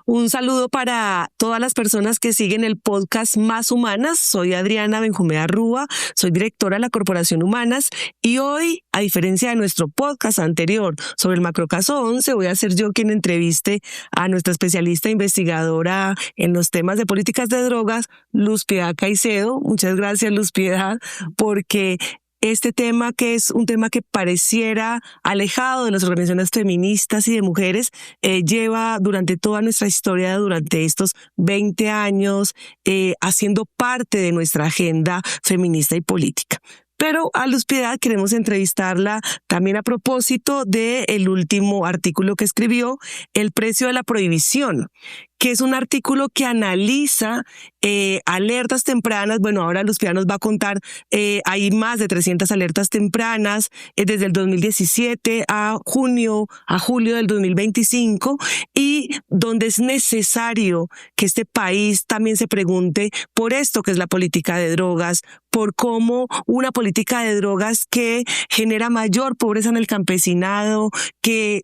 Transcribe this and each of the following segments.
Un saludo para todas las personas que siguen el podcast Más Humanas. Soy Adriana Benjumea Rúa, soy directora de la Corporación Humanas y hoy, a diferencia de nuestro podcast anterior sobre el macrocaso 11, voy a ser yo quien entreviste a nuestra especialista investigadora en los temas de políticas de drogas, Luz Piedad Caicedo. Muchas gracias, Luz Piedad, porque este tema, que es un tema que pareciera alejado de las organizaciones feministas y de mujeres, lleva durante toda nuestra historia, durante estos 20 años, haciendo parte de nuestra agenda feminista y política. Pero a Luz Piedad queremos entrevistarla también a propósito del último artículo que escribió, El precio de la prohibición, que es un artículo que analiza alertas tempranas. Bueno, ahora Luz Piedad nos va a contar, hay más de 300 alertas tempranas desde el 2017 a julio del 2025, y donde es necesario que este país también se pregunte por esto que es la política de drogas, por cómo una política de drogas que genera mayor pobreza en el campesinado, que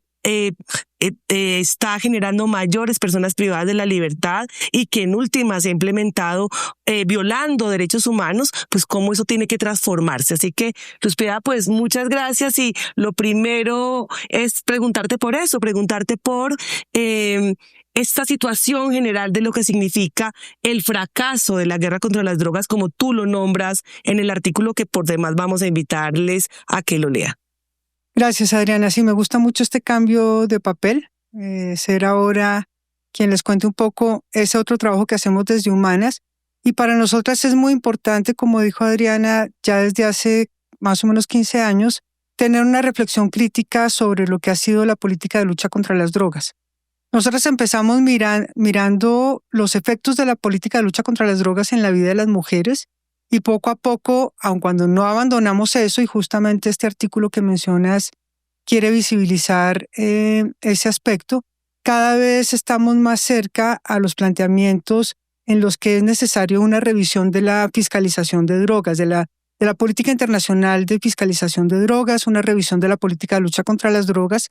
está generando mayores personas privadas de la libertad y que en última se ha implementado violando derechos humanos, pues cómo eso tiene que transformarse. Así que, Luz Piedad, pues muchas gracias, y lo primero es preguntarte por eso, preguntarte por esta situación general de lo que significa el fracaso de la guerra contra las drogas, como tú lo nombras en el artículo, que por demás vamos a invitarles a que lo lean. Gracias, Adriana. Sí, me gusta mucho este cambio de papel, ser ahora quien les cuente un poco ese otro trabajo que hacemos desde Humanas. Y para nosotras es muy importante, como dijo Adriana, ya desde hace más o menos 15 años, tener una reflexión crítica sobre lo que ha sido la política de lucha contra las drogas. Nosotros empezamos mirando los efectos de la política de lucha contra las drogas en la vida de las mujeres, y poco a poco, aun cuando no abandonamos eso, y justamente este artículo que mencionas quiere visibilizar ese aspecto, cada vez estamos más cerca a los planteamientos en los que es necesario una revisión de la fiscalización de drogas, de la política internacional de fiscalización de drogas, una revisión de la política de lucha contra las drogas,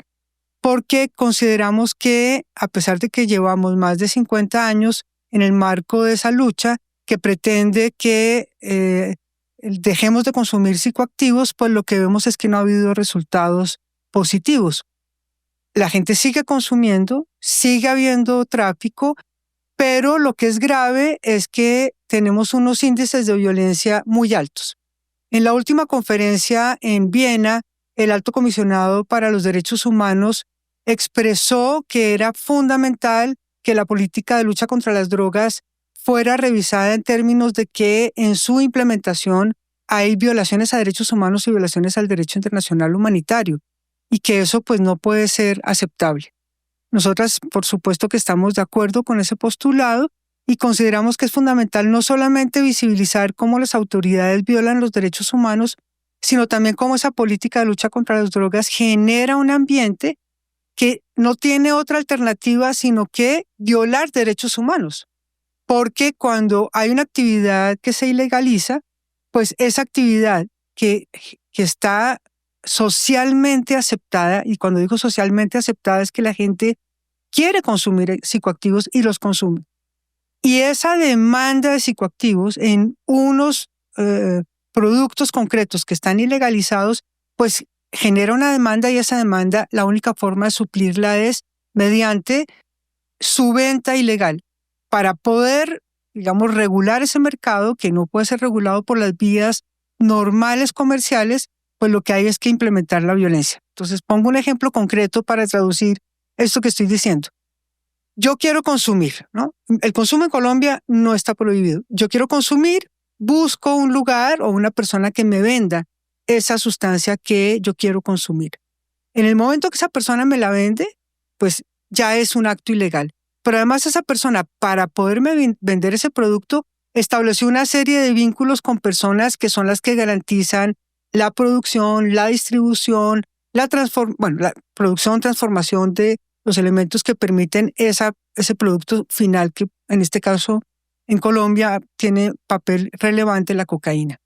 porque consideramos que, a pesar de que llevamos más de 50 años en el marco de esa lucha, que pretende que dejemos de consumir psicoactivos, pues lo que vemos es que no ha habido resultados positivos. La gente sigue consumiendo, sigue habiendo tráfico, pero lo que es grave es que tenemos unos índices de violencia muy altos. En la última conferencia en Viena, el Alto Comisionado para los Derechos Humanos expresó que era fundamental que la política de lucha contra las drogas fuera revisada en términos de que en su implementación hay violaciones a derechos humanos y violaciones al derecho internacional humanitario, y que eso pues no puede ser aceptable. Nosotras, por supuesto que estamos de acuerdo con ese postulado y consideramos que es fundamental no solamente visibilizar cómo las autoridades violan los derechos humanos, sino también cómo esa política de lucha contra las drogas genera un ambiente que no tiene otra alternativa sino que violar derechos humanos. Porque cuando hay una actividad que se ilegaliza, pues esa actividad que está socialmente aceptada, y cuando digo socialmente aceptada es que la gente quiere consumir psicoactivos y los consume. Y esa demanda de psicoactivos en unos productos concretos que están ilegalizados, pues genera una demanda, y esa demanda, la única forma de suplirla es mediante su venta ilegal. Para poder, digamos, regular ese mercado, que no puede ser regulado por las vías normales comerciales, pues lo que hay es que implementar la violencia. Entonces, pongo un ejemplo concreto para traducir esto que estoy diciendo. Yo quiero consumir, ¿no? El consumo en Colombia no está prohibido. Yo quiero consumir, busco un lugar o una persona que me venda esa sustancia que yo quiero consumir. En el momento que esa persona me la vende, pues ya es un acto ilegal. Pero además esa persona, para poderme vender ese producto, estableció una serie de vínculos con personas que son las que garantizan la producción, la distribución, la producción, transformación de los elementos que permiten ese producto final, que en este caso en Colombia tiene papel relevante la cocaína.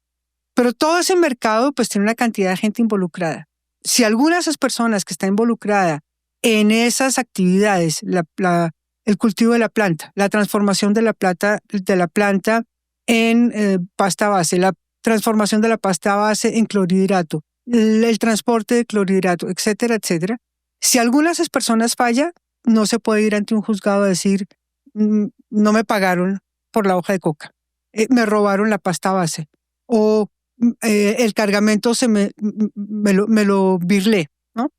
Pero todo ese mercado pues tiene una cantidad de gente involucrada. Si alguna de esas personas que está involucrada en esas actividades, la el cultivo de la planta, la transformación de la planta en pasta base, la transformación de la pasta base en clorhidrato, el transporte de clorhidrato, etcétera, etcétera. Si alguna de esas personas falla, no se puede ir ante un juzgado a decir, no me pagaron por la hoja de coca, me robaron la pasta base, o el cargamento me lo birlé, ¿no?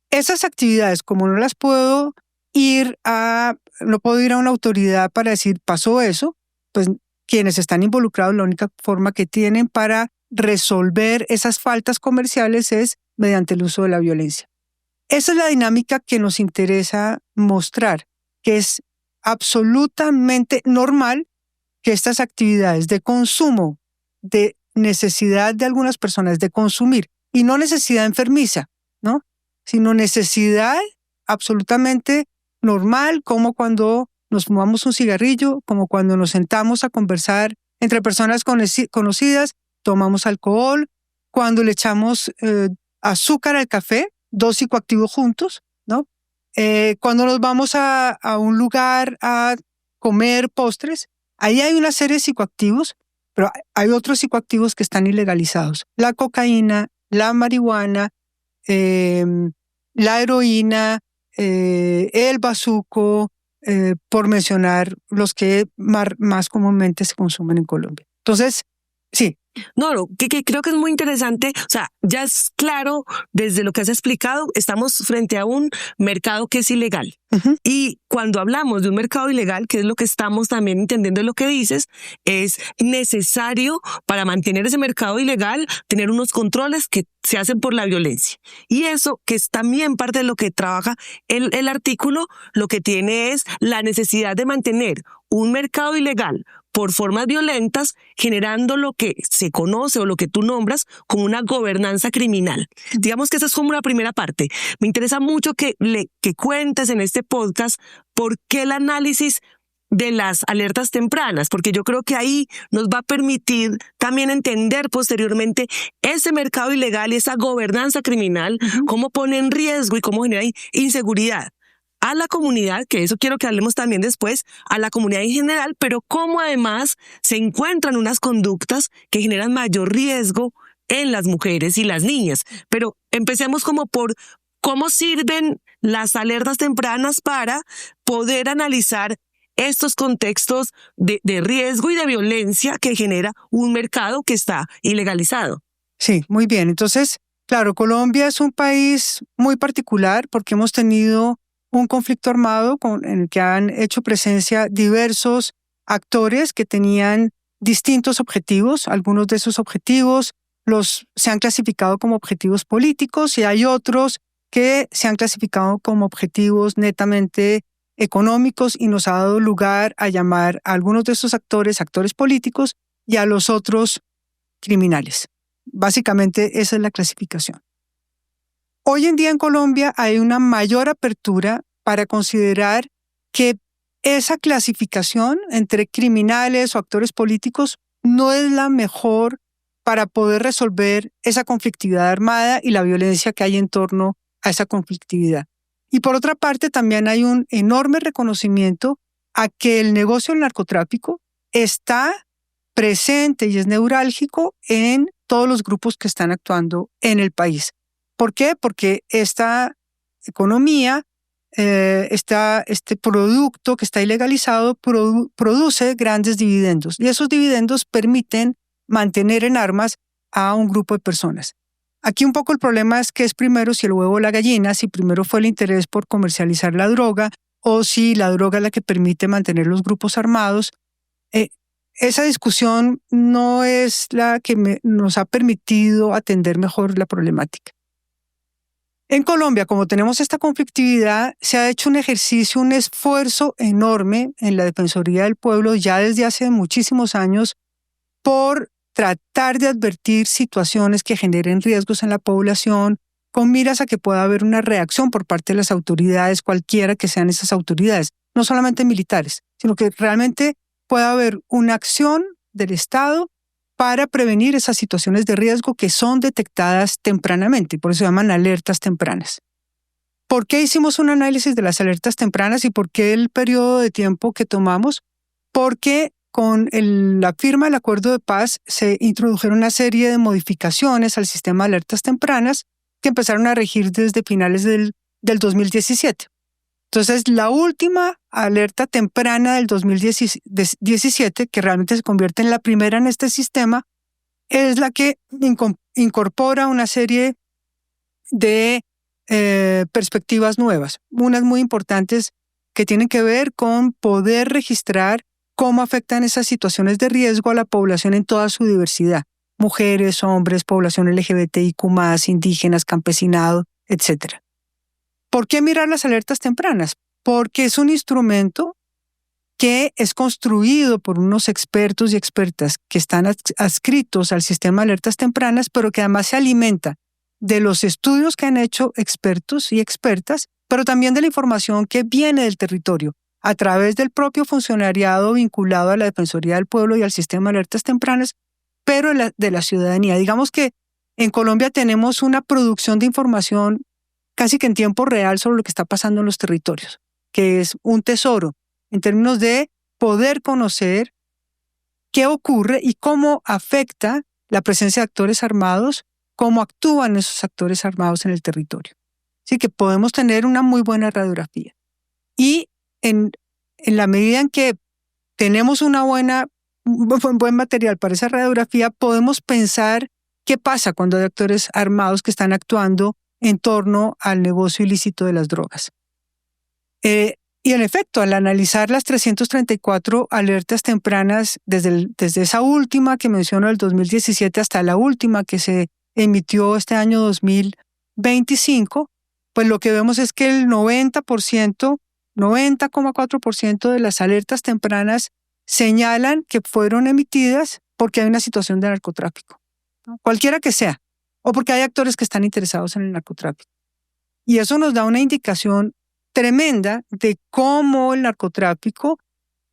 Esas actividades, como no puedo ir a una autoridad para decir, pasó eso, pues quienes están involucrados, la única forma que tienen para resolver esas faltas comerciales es mediante el uso de la violencia. Esa es la dinámica que nos interesa mostrar, que es absolutamente normal que estas actividades de consumo, de necesidad de algunas personas de consumir, y no necesidad enfermiza, ¿no? Sino necesidad absolutamente normal, como cuando nos fumamos un cigarrillo, como cuando nos sentamos a conversar entre personas conocidas, tomamos alcohol, cuando le echamos azúcar al café, 2 psicoactivos juntos, ¿no? Cuando nos vamos a un lugar a comer postres, ahí hay una serie de psicoactivos, pero hay otros psicoactivos que están ilegalizados. La cocaína, la marihuana, la heroína, el bazuco, por mencionar los que más comúnmente se consumen en Colombia. Entonces, sí. No, que creo que es muy interesante. O sea, ya es claro, desde lo que has explicado, estamos frente a un mercado que es ilegal. Uh-huh. Y cuando hablamos de un mercado ilegal, que es lo que estamos también entendiendo de lo que dices, es necesario para mantener ese mercado ilegal tener unos controles que se hacen por la violencia. Y eso, que es también parte de lo que trabaja el artículo, lo que tiene es la necesidad de mantener un mercado ilegal por formas violentas, generando lo que se conoce o lo que tú nombras como una gobernanza criminal. Digamos que esa es como una primera parte. Me interesa mucho que cuentes en este podcast por qué el análisis de las alertas tempranas, porque yo creo que ahí nos va a permitir también entender posteriormente ese mercado ilegal y esa gobernanza criminal, cómo pone en riesgo y cómo genera inseguridad a la comunidad, que eso quiero que hablemos también después, a la comunidad en general, pero cómo además se encuentran unas conductas que generan mayor riesgo en las mujeres y las niñas. Pero empecemos como por cómo sirven las alertas tempranas para poder analizar estos contextos de riesgo y de violencia que genera un mercado que está ilegalizado. Sí, muy bien. Entonces, claro, Colombia es un país muy particular porque hemos tenido un conflicto armado en el que han hecho presencia diversos actores que tenían distintos objetivos. Algunos de esos objetivos se han clasificado como objetivos políticos y hay otros que se han clasificado como objetivos netamente económicos, y nos ha dado lugar a llamar a algunos de esos actores políticos, y a los otros criminales. Básicamente esa es la clasificación. Hoy en día en Colombia hay una mayor apertura para considerar que esa clasificación entre criminales o actores políticos no es la mejor para poder resolver esa conflictividad armada y la violencia que hay en torno a esa conflictividad. Y por otra parte, también hay un enorme reconocimiento a que el negocio del narcotráfico está presente y es neurálgico en todos los grupos que están actuando en el país. ¿Por qué? Porque esta economía, este producto que está ilegalizado, produce grandes dividendos, y esos dividendos permiten mantener en armas a un grupo de personas. Aquí un poco el problema es que es primero si el huevo o la gallina, si primero fue el interés por comercializar la droga o si la droga es la que permite mantener los grupos armados. Esa discusión no es la que nos ha permitido atender mejor la problemática. En Colombia, como tenemos esta conflictividad, se ha hecho un ejercicio, un esfuerzo enorme en la Defensoría del Pueblo ya desde hace muchísimos años por tratar de advertir situaciones que generen riesgos en la población, con miras a que pueda haber una reacción por parte de las autoridades, cualquiera que sean esas autoridades, no solamente militares, sino que realmente pueda haber una acción del Estado para prevenir esas situaciones de riesgo que son detectadas tempranamente, por eso se llaman alertas tempranas. ¿Por qué hicimos un análisis de las alertas tempranas y por qué el periodo de tiempo que tomamos? Porque con la firma del acuerdo de paz se introdujeron una serie de modificaciones al sistema de alertas tempranas que empezaron a regir desde finales del 2017. Entonces, la última alerta temprana del 2017, que realmente se convierte en la primera en este sistema, es la que incorpora una serie de perspectivas nuevas, unas muy importantes que tienen que ver con poder registrar cómo afectan esas situaciones de riesgo a la población en toda su diversidad: mujeres, hombres, población LGBTIQ+, indígenas, campesinado, etc. ¿Por qué mirar las alertas tempranas? Porque es un instrumento que es construido por unos expertos y expertas que están adscritos al sistema de alertas tempranas, pero que además se alimenta de los estudios que han hecho expertos y expertas, pero también de la información que viene del territorio a través del propio funcionariado vinculado a la Defensoría del Pueblo y al sistema de alertas tempranas, pero de la ciudadanía. Digamos que en Colombia tenemos una producción de información casi que en tiempo real sobre lo que está pasando en los territorios, que es un tesoro en términos de poder conocer qué ocurre y cómo afecta la presencia de actores armados, cómo actúan esos actores armados en el territorio. Así que podemos tener una muy buena radiografía. Y en la medida en que tenemos un buen material para esa radiografía, podemos pensar qué pasa cuando hay actores armados que están actuando en torno al negocio ilícito de las drogas. Y en efecto, al analizar las 334 alertas tempranas, desde esa última que menciono del 2017 hasta la última que se emitió este año 2025, pues lo que vemos es que el 90,4% de las alertas tempranas señalan que fueron emitidas porque hay una situación de narcotráfico, ¿no? Cualquiera que sea, o porque hay actores que están interesados en el narcotráfico. Y eso nos da una indicación tremenda de cómo el narcotráfico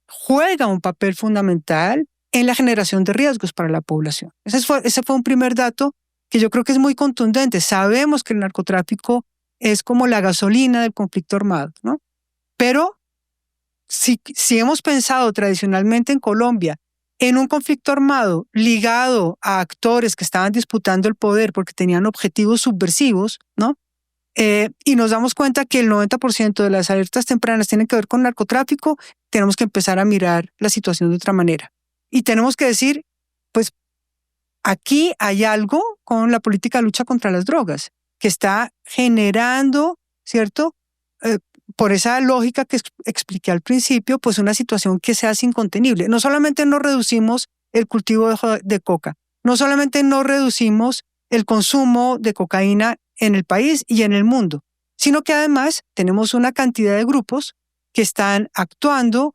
juega un papel fundamental en la generación de riesgos para la población. Ese fue un primer dato que yo creo que es muy contundente. Sabemos que el narcotráfico es como la gasolina del conflicto armado, ¿no? Pero si hemos pensado tradicionalmente en Colombia en un conflicto armado ligado a actores que estaban disputando el poder porque tenían objetivos subversivos, ¿no? Y nos damos cuenta que el 90% de las alertas tempranas tienen que ver con narcotráfico, tenemos que empezar a mirar la situación de otra manera. Y tenemos que decir, pues aquí hay algo con la política de lucha contra las drogas que está generando, ¿cierto? Por esa lógica que expliqué al principio, pues una situación que se hace incontenible. No solamente no reducimos el cultivo de coca, no solamente no reducimos el consumo de cocaína en el país y en el mundo, sino que además tenemos una cantidad de grupos que están actuando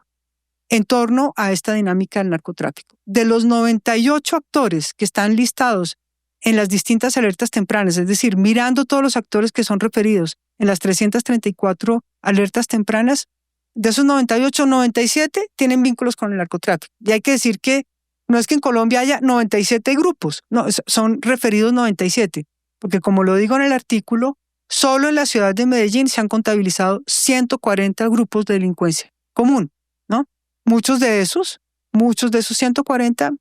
en torno a esta dinámica del narcotráfico. De los 98 actores que están listados en las distintas alertas tempranas, es decir, mirando todos los actores que son referidos en las 334 alertas tempranas, de esos 98, 97 tienen vínculos con el narcotráfico. Y hay que decir que no es que en Colombia haya 97 grupos, no, son referidos 97, porque como lo digo en el artículo, solo en la ciudad de Medellín se han contabilizado 140 grupos de delincuencia común, ¿no? Muchos de esos 140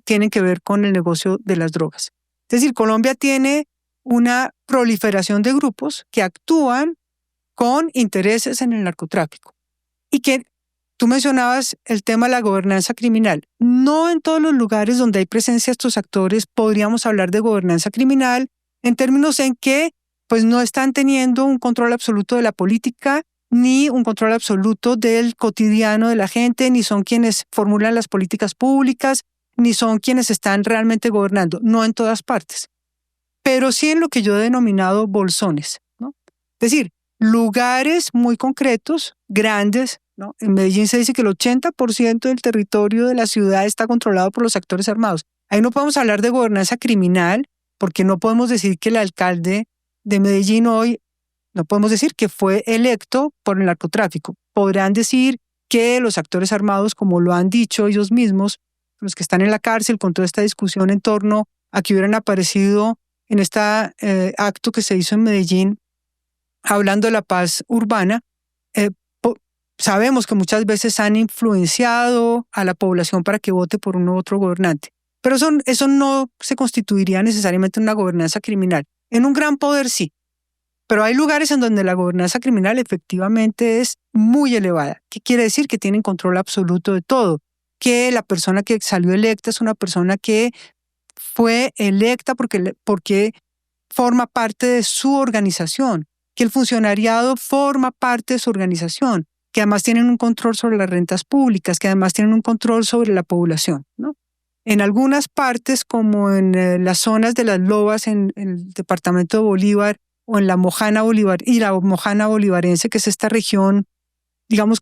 tienen que ver con el negocio de las drogas. Es decir, Colombia tiene una proliferación de grupos que actúan con intereses en el narcotráfico. Y que tú mencionabas el tema de la gobernanza criminal. No en todos los lugares donde hay presencia de estos actores podríamos hablar de gobernanza criminal en términos en que pues no están teniendo un control absoluto de la política, ni un control absoluto del cotidiano de la gente, ni son quienes formulan las políticas públicas, ni son quienes están realmente gobernando. No en todas partes. Pero sí en lo que yo he denominado bolsones, ¿no? Es decir, lugares muy concretos, grandes, ¿no? En Medellín se dice que el 80% del territorio de la ciudad está controlado por los actores armados. Ahí no podemos hablar de gobernanza criminal, porque no podemos decir que el alcalde de Medellín hoy, no podemos decir que fue electo por el narcotráfico. Podrán decir que los actores armados, como lo han dicho ellos mismos, los que están en la cárcel con toda esta discusión en torno a que hubieran aparecido en este acto que se hizo en Medellín hablando de la paz urbana, sabemos que muchas veces han influenciado a la población para que vote por uno u otro gobernante. Pero eso no se constituiría necesariamente en una gobernanza criminal. En un gran poder sí. Pero hay lugares en donde la gobernanza criminal efectivamente es muy elevada. ¿Qué quiere decir? Que tienen control absoluto de todo. Que la persona que salió electa es una persona que fue electa porque forma parte de su organización. Que el funcionariado forma parte de su organización. Que además tienen un control sobre las rentas públicas. Que además tienen un control sobre la población, ¿no? En algunas partes, como en las zonas de las Lobas, en el departamento de Bolívar, o en la Mojana Bolívar y la Mojana Bolivarense, que es esta región, digamos,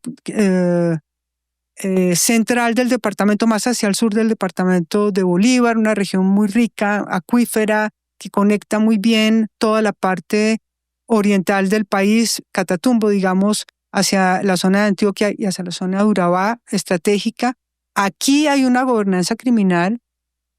central del departamento, más hacia el sur del departamento de Bolívar, una región muy rica, acuífera, que conecta muy bien toda la parte oriental del país, Catatumbo, digamos, hacia la zona de Antioquia y hacia la zona de Urabá, estratégica. Aquí hay una gobernanza criminal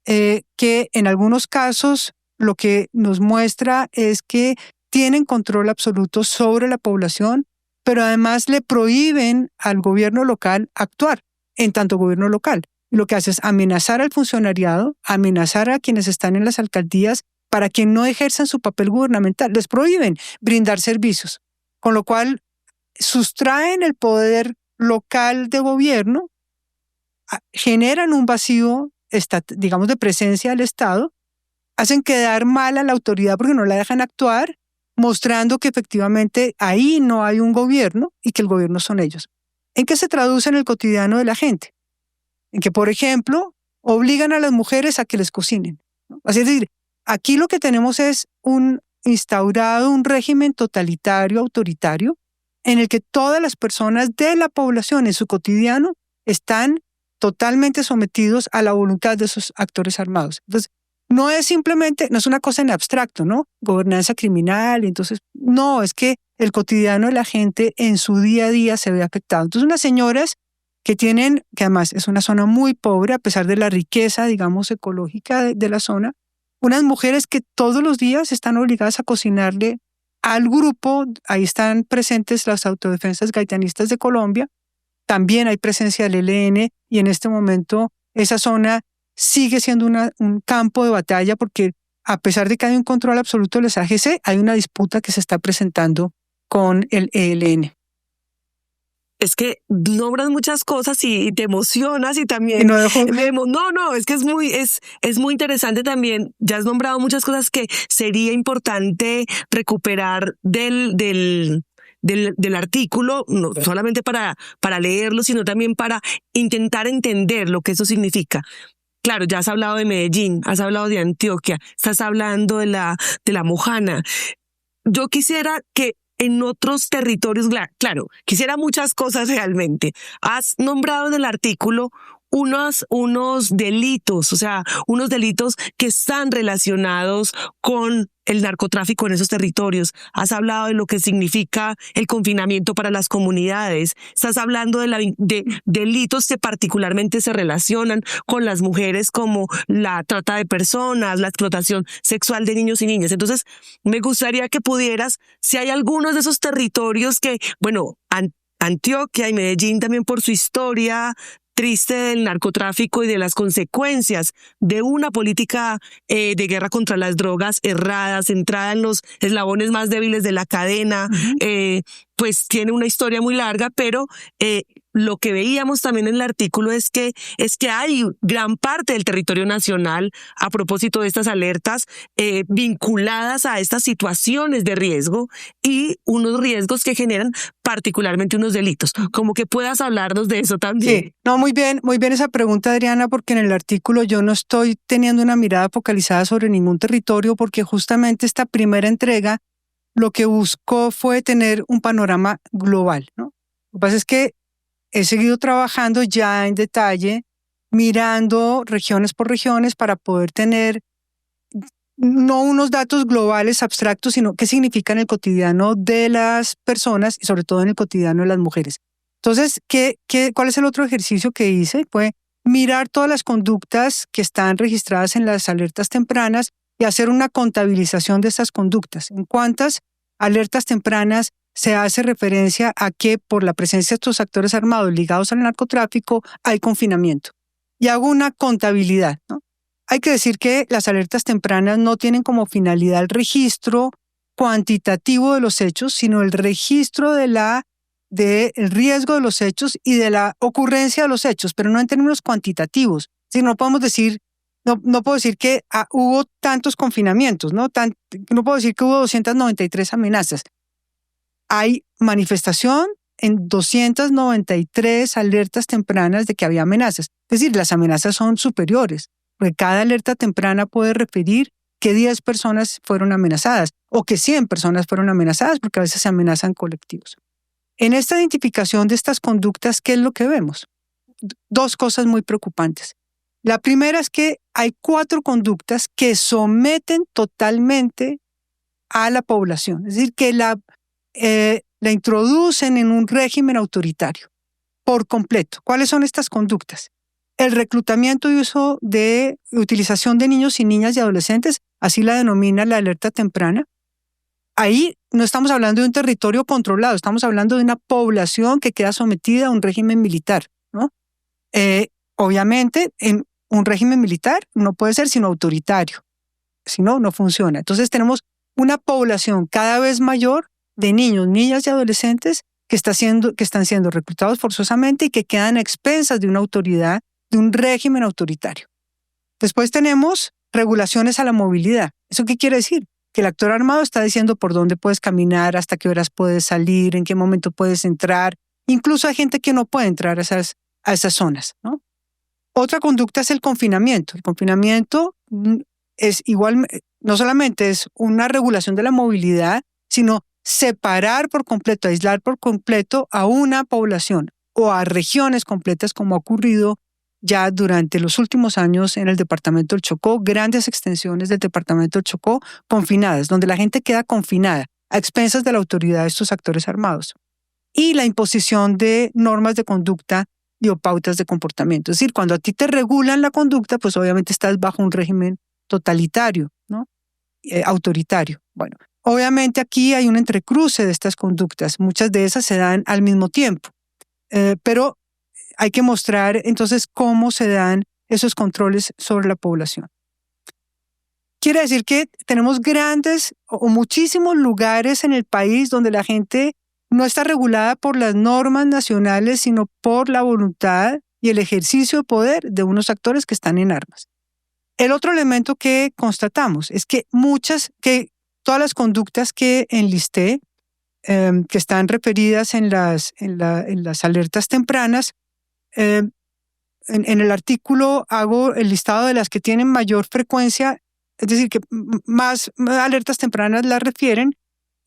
que en algunos casos lo que nos muestra es que tienen control absoluto sobre la población, pero además le prohíben al gobierno local actuar en tanto gobierno local. Y lo que hace es amenazar al funcionariado, amenazar a quienes están en las alcaldías para que no ejerzan su papel gubernamental. Les prohíben brindar servicios, con lo cual sustraen el poder local de gobierno, generan un vacío, digamos, de presencia del Estado, hacen quedar mal a la autoridad porque no la dejan actuar, mostrando que efectivamente ahí no hay un gobierno y que el gobierno son ellos. ¿En qué se traduce en el cotidiano de la gente? En que, por ejemplo, obligan a las mujeres a que les cocinen, ¿no? Es decir, aquí lo que tenemos es instaurado un régimen totalitario, autoritario, en el que todas las personas de la población en su cotidiano están totalmente sometidos a la voluntad de esos actores armados. Entonces, no es una cosa en abstracto, ¿no? Gobernanza criminal, entonces, no, es que el cotidiano de la gente en su día a día se ve afectado. Entonces, unas señoras que además es una zona muy pobre, a pesar de la riqueza, digamos, ecológica de la zona, unas mujeres que todos los días están obligadas a cocinarle al grupo, ahí están presentes las autodefensas gaitanistas de Colombia, también hay presencia del ELN, y en este momento esa zona sigue siendo un campo de batalla porque a pesar de que hay un control absoluto de los AGC, hay una disputa que se está presentando con el ELN. Es que nombras muchas cosas y te emocionas y también es que es muy interesante también. Ya has nombrado muchas cosas que sería importante recuperar del artículo, no solamente para leerlo, sino también para intentar entender lo que eso significa. Claro, ya has hablado de Medellín, has hablado de Antioquia, estás hablando de la Mojana. Yo quisiera que en otros territorios, claro, quisiera muchas cosas realmente. Has nombrado en el artículo unos delitos, o sea, unos delitos que están relacionados con el narcotráfico en esos territorios. Has hablado de lo que significa el confinamiento para las comunidades. Estás hablando de delitos que particularmente se relacionan con las mujeres, como la trata de personas, la explotación sexual de niños y niñas. Entonces, me gustaría que pudieras, si hay algunos de esos territorios que, bueno, Antioquia y Medellín también por su historia triste del narcotráfico y de las consecuencias de una política de guerra contra las drogas errada, centrada en los eslabones más débiles de la cadena, pues tiene una historia muy larga, pero lo que veíamos también en el artículo es que hay gran parte del territorio nacional, a propósito de estas alertas, vinculadas a estas situaciones de riesgo y unos riesgos que generan particularmente unos delitos. Como que puedas hablarnos de eso también. Sí, no, muy bien esa pregunta, Adriana, porque en el artículo yo no estoy teniendo una mirada focalizada sobre ningún territorio, porque justamente esta primera entrega lo que buscó fue tener un panorama global, ¿no? Lo que pasa es que he seguido trabajando ya en detalle, mirando regiones por regiones para poder tener no unos datos globales abstractos, sino qué significa en el cotidiano de las personas y sobre todo en el cotidiano de las mujeres. Entonces, ¿cuál es el otro ejercicio que hice? Fue mirar todas las conductas que están registradas en las alertas tempranas y hacer una contabilización de estas conductas. En cuántas alertas tempranas se hace referencia a que por la presencia de estos actores armados ligados al narcotráfico hay confinamiento. Y hago una contabilidad, ¿no? Hay que decir que las alertas tempranas no tienen como finalidad el registro cuantitativo de los hechos, sino el registro del riesgo de los hechos y de la ocurrencia de los hechos, pero no en términos cuantitativos. Si no podemos decir, no puedo decir que hubo tantos confinamientos, no puedo decir que hubo 293 amenazas. Hay manifestación en 293 alertas tempranas de que había amenazas. Es decir, las amenazas son superiores, porque cada alerta temprana puede referir que 10 personas fueron amenazadas o que 100 personas fueron amenazadas, porque a veces se amenazan colectivos. En esta identificación de estas conductas, ¿qué es lo que vemos? Dos cosas muy preocupantes. La primera es que hay 4 conductas que someten totalmente a la población, es decir, que la introducen en un régimen autoritario por completo. ¿Cuáles son estas conductas? El reclutamiento y uso de utilización de niños y niñas y adolescentes, así la denomina la alerta temprana. Ahí no estamos hablando de un territorio controlado, estamos hablando de una población que queda sometida a un régimen militar, ¿no? Obviamente, en un régimen militar no puede ser sino autoritario, si no, no funciona. Entonces tenemos una población cada vez mayor de niños, niñas y adolescentes que están siendo reclutados forzosamente y que quedan a expensas de una autoridad, de un régimen autoritario. Después tenemos regulaciones a la movilidad. ¿Eso qué quiere decir? Que el actor armado está diciendo por dónde puedes caminar, hasta qué horas puedes salir, en qué momento puedes entrar. Incluso hay gente que no puede entrar a esas zonas, ¿no? Otra conducta es el confinamiento. El confinamiento es igual, no solamente es una regulación de la movilidad, sino separar por completo, aislar por completo a una población o a regiones completas, como ha ocurrido ya durante los últimos años en el departamento del Chocó, grandes extensiones del departamento del Chocó confinadas, donde la gente queda confinada a expensas de la autoridad de estos actores armados. Y la imposición de normas de conducta y o pautas de comportamiento. Es decir, cuando a ti te regulan la conducta, pues obviamente estás bajo un régimen totalitario, ¿no? Autoritario. Bueno, obviamente aquí hay un entrecruce de estas conductas. Muchas de esas se dan al mismo tiempo, pero hay que mostrar entonces cómo se dan esos controles sobre la población. Quiere decir que tenemos grandes o muchísimos lugares en el país donde la gente no está regulada por las normas nacionales, sino por la voluntad y el ejercicio de poder de unos actores que están en armas. El otro elemento que constatamos es que todas las conductas que enlisté, que están referidas en las alertas tempranas, en el artículo hago el listado de las que tienen mayor frecuencia, es decir, que más alertas tempranas las refieren,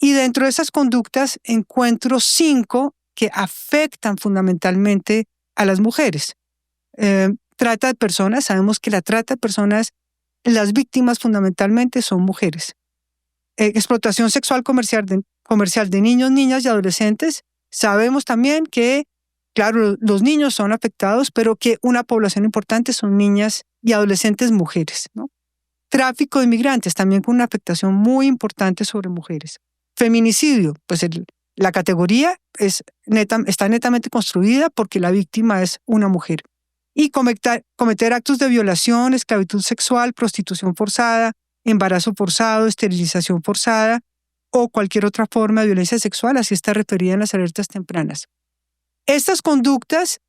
y dentro de esas conductas encuentro 5 que afectan fundamentalmente a las mujeres. Trata de personas, sabemos que la trata de personas, las víctimas fundamentalmente son mujeres. Explotación sexual comercial de niños, niñas y adolescentes. Sabemos también que, claro, los niños son afectados, pero que una población importante son niñas y adolescentes mujeres, ¿no? Tráfico de inmigrantes, también con una afectación muy importante sobre mujeres. Feminicidio, pues la categoría está netamente construida porque la víctima es una mujer. Y cometer actos de violación, esclavitud sexual, prostitución forzada, embarazo forzado, esterilización forzada o cualquier otra forma de violencia sexual, así está referida en las alertas tempranas. Estas conductas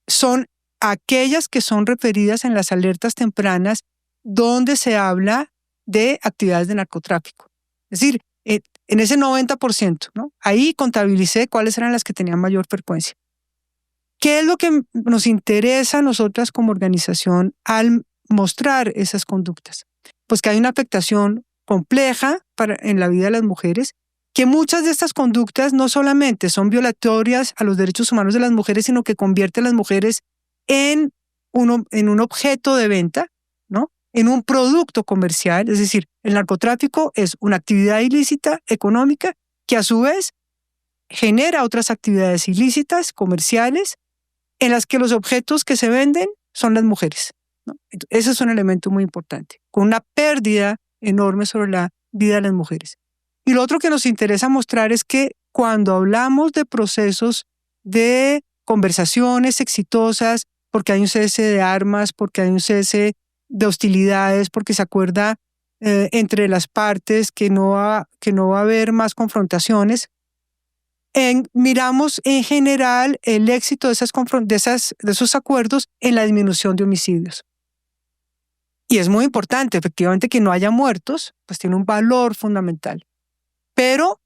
son aquellas que son referidas en las alertas tempranas donde se habla de actividades de narcotráfico. Es decir, en ese 90%, ¿no? Ahí contabilicé cuáles eran las que tenían mayor frecuencia. ¿Qué es lo que nos interesa a nosotras como organización al mostrar esas conductas? Pues que hay una afectación compleja en la vida de las mujeres, que muchas de estas conductas no solamente son violatorias a los derechos humanos de las mujeres, sino que convierten a las mujeres en un objeto de venta, ¿no? En un producto comercial. Es decir, el narcotráfico es una actividad ilícita económica que a su vez genera otras actividades ilícitas comerciales en las que los objetos que se venden son las mujeres, ¿no? Ese es un elemento muy importante, con una pérdida enorme sobre la vida de las mujeres. Y lo otro que nos interesa mostrar es que cuando hablamos de procesos de conversaciones exitosas, porque hay un cese de armas, porque hay un cese de hostilidades, porque se acuerda entre las partes que no va a haber más confrontaciones, miramos en general el éxito de esos acuerdos en la disminución de homicidios. Y es muy importante, efectivamente, que no haya muertos, pues tiene un valor fundamental. Pero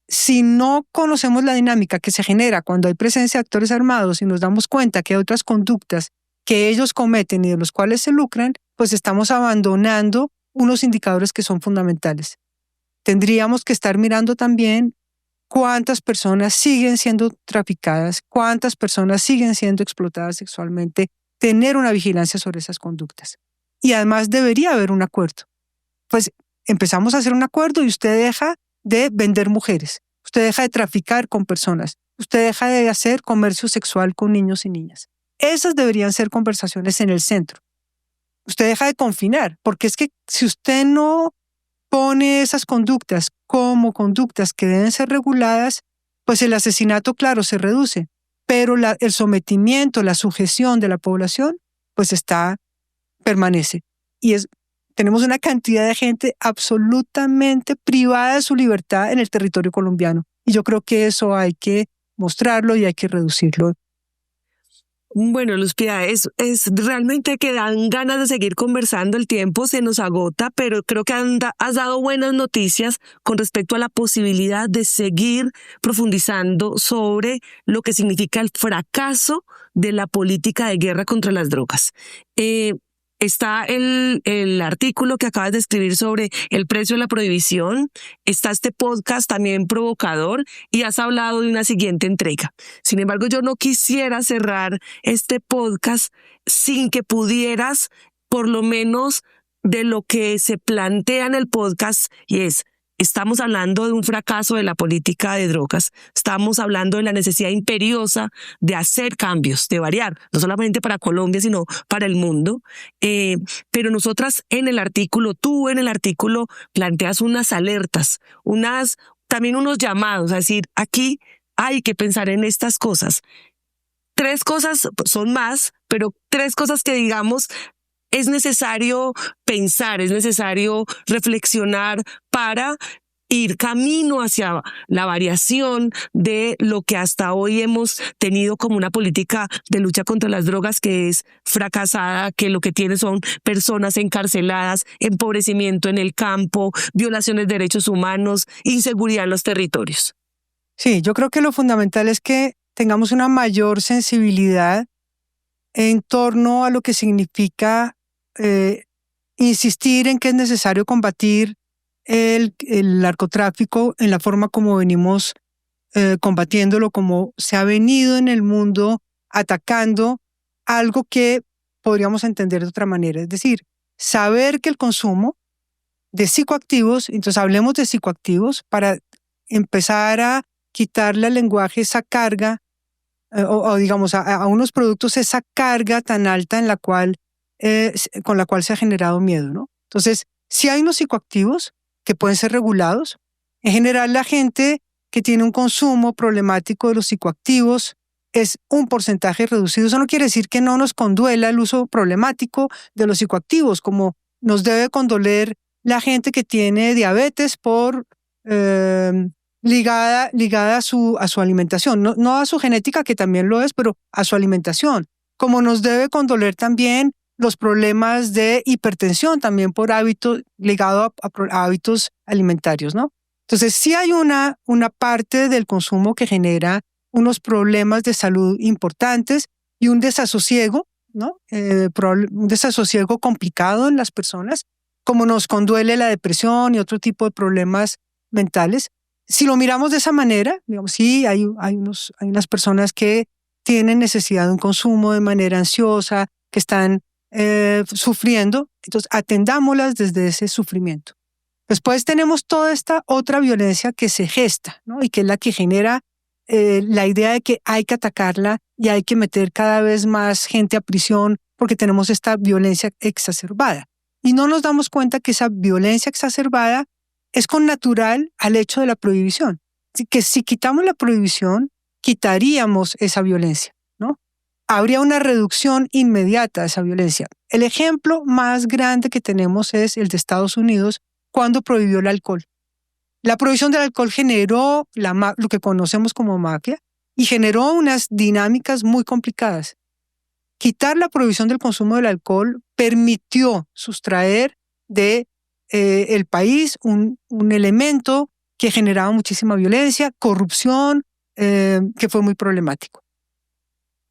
si no conocemos la dinámica que se genera cuando hay presencia de actores armados y nos damos cuenta que hay otras conductas que ellos cometen y de los cuales se lucran, pues estamos abandonando unos indicadores que son fundamentales. Tendríamos que estar mirando también cuántas personas siguen siendo traficadas, cuántas personas siguen siendo explotadas sexualmente, tener una vigilancia sobre esas conductas. Y además debería haber un acuerdo. Pues empezamos a hacer un acuerdo y usted deja de vender mujeres, usted deja de traficar con personas, usted deja de hacer comercio sexual con niños y niñas. Esas deberían ser conversaciones en el centro. Usted deja de confinar, porque es que si usted no pone esas conductas como conductas que deben ser reguladas, pues el asesinato, claro, se reduce, pero el sometimiento, la sujeción de la población, pues permanece. Y tenemos una cantidad de gente absolutamente privada de su libertad en el territorio colombiano. Y yo creo que eso hay que mostrarlo y hay que reducirlo. Bueno, Luz Piedad, es realmente que dan ganas de seguir conversando, el tiempo se nos agota, pero creo que has dado buenas noticias con respecto a la posibilidad de seguir profundizando sobre lo que significa el fracaso de la política de guerra contra las drogas. Está el artículo que acabas de escribir sobre el precio de la prohibición, está este podcast también provocador y has hablado de una siguiente entrega. Sin embargo, yo no quisiera cerrar este podcast sin que pudieras, por lo menos de lo que se plantea en el podcast, y estamos hablando de un fracaso de la política de drogas, estamos hablando de la necesidad imperiosa de hacer cambios, de variar, no solamente para Colombia, sino para el mundo. Pero nosotras tú en el artículo planteas unas alertas, también unos llamados, a decir, aquí hay que pensar en estas cosas. 3 cosas, son más, pero 3 cosas que digamos es necesario pensar, es necesario reflexionar para ir camino hacia la variación de lo que hasta hoy hemos tenido como una política de lucha contra las drogas que es fracasada, que lo que tiene son personas encarceladas, empobrecimiento en el campo, violaciones de derechos humanos, inseguridad en los territorios. Sí, yo creo que lo fundamental es que tengamos una mayor sensibilidad en torno a lo que significa insistir en que es necesario combatir el narcotráfico en la forma como venimos combatiéndolo, como se ha venido en el mundo atacando algo que podríamos entender de otra manera. Es decir, saber que el consumo de psicoactivos, entonces hablemos de psicoactivos para empezar a quitarle al lenguaje esa carga o digamos a unos productos esa carga tan alta con la cual se ha generado miedo, ¿no? Entonces, si hay unos psicoactivos que pueden ser regulados, en general la gente que tiene un consumo problemático de los psicoactivos es un porcentaje reducido. Eso no quiere decir que no nos conduela el uso problemático de los psicoactivos, como nos debe condoler la gente que tiene diabetes ligada a su alimentación, no a su genética, que también lo es, pero a su alimentación. Como nos debe condoler también los problemas de hipertensión, también por hábitos ligado a hábitos alimentarios, ¿no? Entonces, sí hay una parte del consumo que genera unos problemas de salud importantes y un desasosiego, ¿no? Un desasosiego complicado en las personas, como nos conduele la depresión y otro tipo de problemas mentales. Si lo miramos de esa manera, digamos, sí, hay unas personas que tienen necesidad de un consumo de manera ansiosa, que están sufriendo, entonces atendámoslas desde ese sufrimiento. Después tenemos toda esta otra violencia que se gesta, ¿no? Y que es la que genera la idea de que hay que atacarla y hay que meter cada vez más gente a prisión porque tenemos esta violencia exacerbada. Y no nos damos cuenta que esa violencia exacerbada es connatural al hecho de la prohibición. Así que si quitamos la prohibición, quitaríamos esa violencia, ¿no? Habría una reducción inmediata de esa violencia. El ejemplo más grande que tenemos es el de Estados Unidos cuando prohibió el alcohol. La prohibición del alcohol generó lo que conocemos como mafia y generó unas dinámicas muy complicadas. Quitar la prohibición del consumo del alcohol permitió sustraer de el país un elemento que generaba muchísima violencia, corrupción, que fue muy problemático.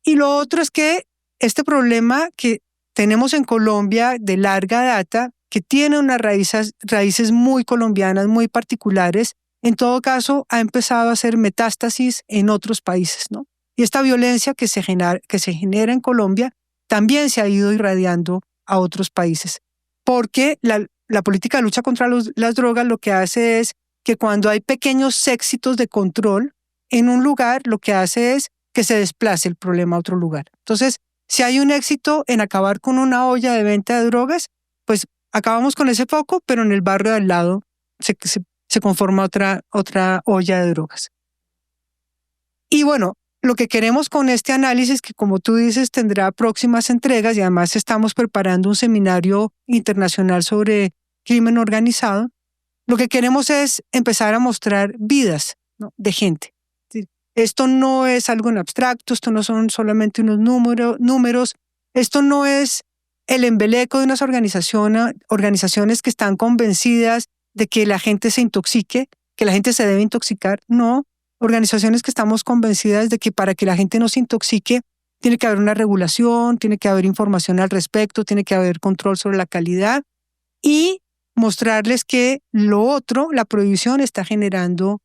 Y lo otro es que este problema que tenemos en Colombia de larga data, que tiene unas raíces muy colombianas, muy particulares, en todo caso ha empezado a hacer metástasis en otros países, ¿no? Y esta violencia que se genera en Colombia también se ha ido irradiando a otros países. Porque la política de lucha contra las drogas lo que hace es que cuando hay pequeños éxitos de control en un lugar, lo que hace es que se desplace el problema a otro lugar. Entonces, si hay un éxito en acabar con una olla de venta de drogas, pues acabamos con ese foco, pero en el barrio de al lado se conforma otra olla de drogas. Y bueno, lo que queremos con este análisis, que como tú dices tendrá próximas entregas y además estamos preparando un seminario internacional sobre crimen organizado, lo que queremos es empezar a mostrar vidas, ¿no?, de gente. Esto no es algo en abstracto, esto no son solamente unos números, esto no es el embeleco de unas organizaciones que están convencidas de que la gente se intoxique, que la gente se debe intoxicar. No, organizaciones que estamos convencidas de que para que la gente no se intoxique tiene que haber una regulación, tiene que haber información al respecto, tiene que haber control sobre la calidad y mostrarles que lo otro, la prohibición, está generando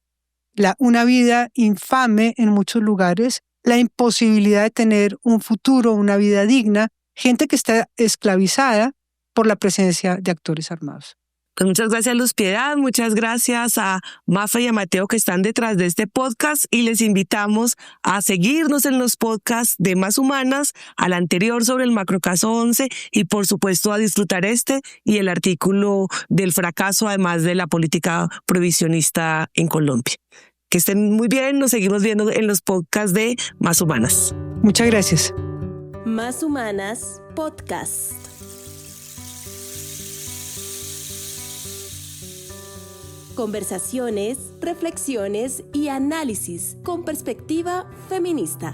una vida infame en muchos lugares, la imposibilidad de tener un futuro, una vida digna, gente que está esclavizada por la presencia de actores armados. Pues muchas gracias, Luz Piedad, muchas gracias a Mafa y a Mateo que están detrás de este podcast y les invitamos a seguirnos en los podcasts de Más Humanas, al anterior sobre el macrocaso 11 y por supuesto a disfrutar este y el artículo del fracaso además de la política prohibicionista en Colombia. Que estén muy bien, nos seguimos viendo en los podcasts de Más Humanas. Muchas gracias. Más Humanas Podcast. Conversaciones, reflexiones y análisis con perspectiva feminista.